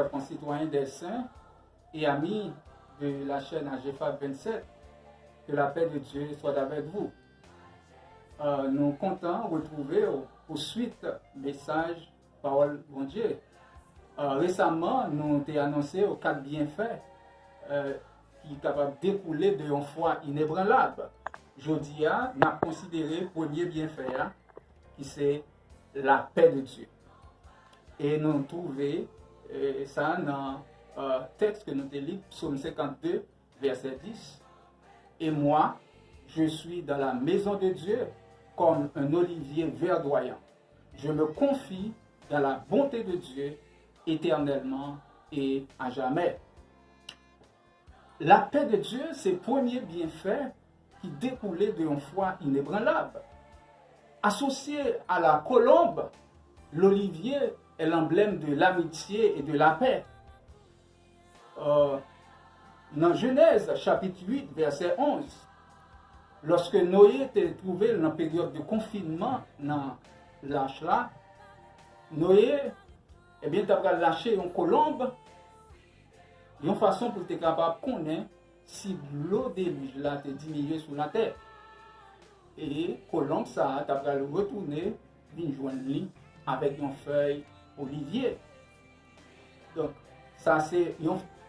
chers concitoyens des saints et amis de la chaîne AGFAB 27, que la paix de Dieu soit avec vous. Nous comptons retrouver aux suites message parole bon Dieu. Récemment, nous avons annoncé aux 4 bienfaits qui sont capables de découler de une foi inébranlable. Aujourd'hui, nous avons considéré le premier bienfait qui c'est la paix de Dieu. Et nous avons trouvé ça dans le texte que nous avons lu, Psaume 52, verset 10. Et moi, je suis dans la maison de Dieu comme un olivier verdoyant. Je me confie dans la bonté de Dieu éternellement et à jamais. La paix de Dieu, c'est le premier bienfait qui découlait d'une foi inébranlable. Associé à la colombe, l'olivier est l'emblème de l'amitié et de la paix. Dans Genèse, chapitre 8, verset 11, lorsque Noé était trouvé dans la période de confinement dans l'arche là, Noé, eh bien, a lâché une colombe, une façon pour être capable de connaître si l'eau déluge là te diminué sur la terre. Et colombe ça, tu as retourné, venir joindre lui avec une feuille olivier. Donc, ça c'est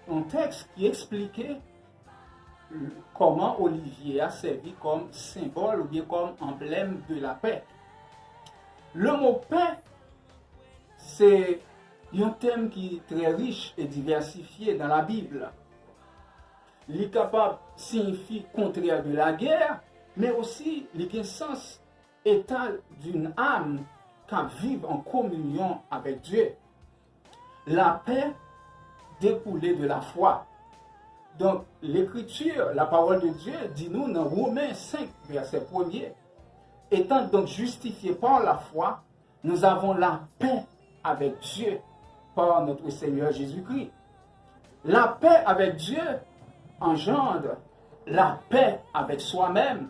un texte qui expliquait comment Olivier a servi comme symbole ou bien comme emblème de la paix. Le mot paix, c'est un thème qui est très riche et diversifié dans la Bible. Il est capable de signifier contraire de la guerre, mais aussi il a un sens état d'une âme qui vit en communion avec Dieu. La paix découlait de la foi. Donc, l'écriture, la parole de Dieu, dit-nous dans Romains 5, verset 1er, étant donc justifiés par la foi, nous avons la paix avec Dieu par notre Seigneur Jésus-Christ. La paix avec Dieu engendre la paix avec soi-même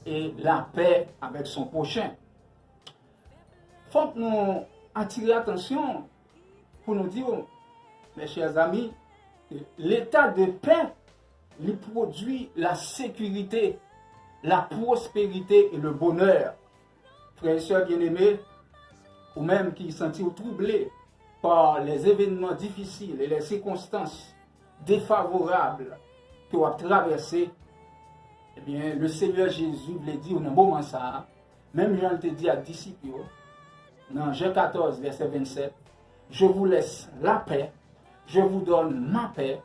et la paix avec son prochain. Il faut que nous attirer l'attention pour nous dire, mes chers amis, l'état de paix lui produit la sécurité, la prospérité et le bonheur. Frères et sœurs bien-aimés, ou même qui sont troublés par les événements difficiles et les circonstances défavorables que vous avez traversées, eh bien, le Seigneur Jésus vous l'a dit au moment ça, même Jean te dit à disciples, dans Jean 14, verset 27, je vous laisse la paix, je vous donne ma paix,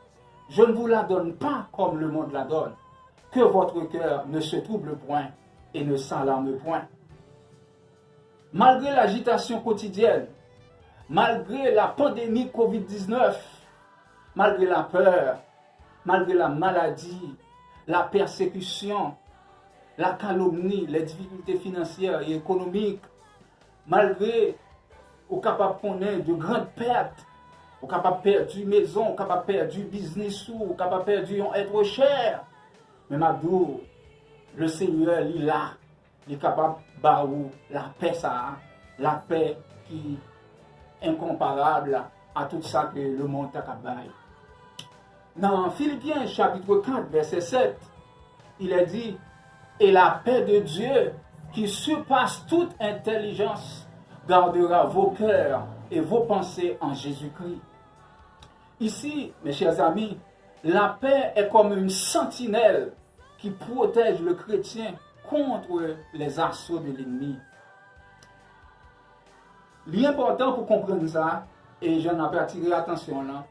je ne vous la donne pas comme le monde la donne. Que votre cœur ne se trouble point et ne s'alarme point. Malgré l'agitation quotidienne, malgré la pandémie Covid-19, malgré la peur, malgré la maladie, la persécution, la calomnie, les difficultés financières et économiques, malgré au capable de connaître de grandes pertes, au capable de perdre une maison, au capable de perdre du business, au capable de perdre un être cher. Mais Mabdou, le Seigneur, il est là, il est capable de baou la paix ça, la paix qui est incomparable à tout ça que le monde a capable. Dans Philippiens chapitre 4, verset 7, il est dit, et la paix de Dieu qui surpasse toute intelligence gardera vos cœurs et vos pensées en Jésus-Christ. Ici, mes chers amis, la paix est comme une sentinelle qui protège le chrétien contre les assauts de l'ennemi. L'important pour comprendre ça, et j'en ai attiré l'attention là,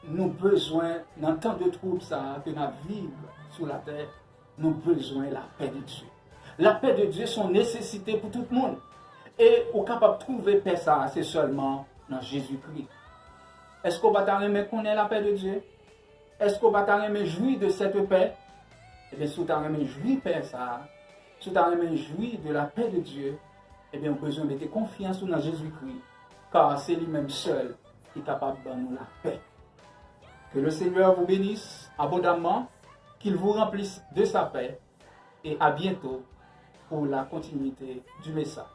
nous avons besoin, dans tant de troubles que nous vivons sur la terre, nous avons besoin de la paix de Dieu. La paix de Dieu, c'est une nécessité pour tout le monde. Et on est capable de trouver paix, ça, c'est seulement dans Jésus-Christ. Est-ce qu'on va t'aimer connaître la paix de Dieu? Est-ce qu'on va t'aimer jouir de cette paix? Eh bien, si on t'aimer jouir de paix, ça, si on t'aimer jouir de la paix de Dieu, eh bien, on a besoin de mettre confiance dans Jésus-Christ, car c'est lui-même seul qui est capable de nous la paix. Que le Seigneur vous bénisse abondamment, qu'il vous remplisse de sa paix, et à bientôt pour la continuité du message.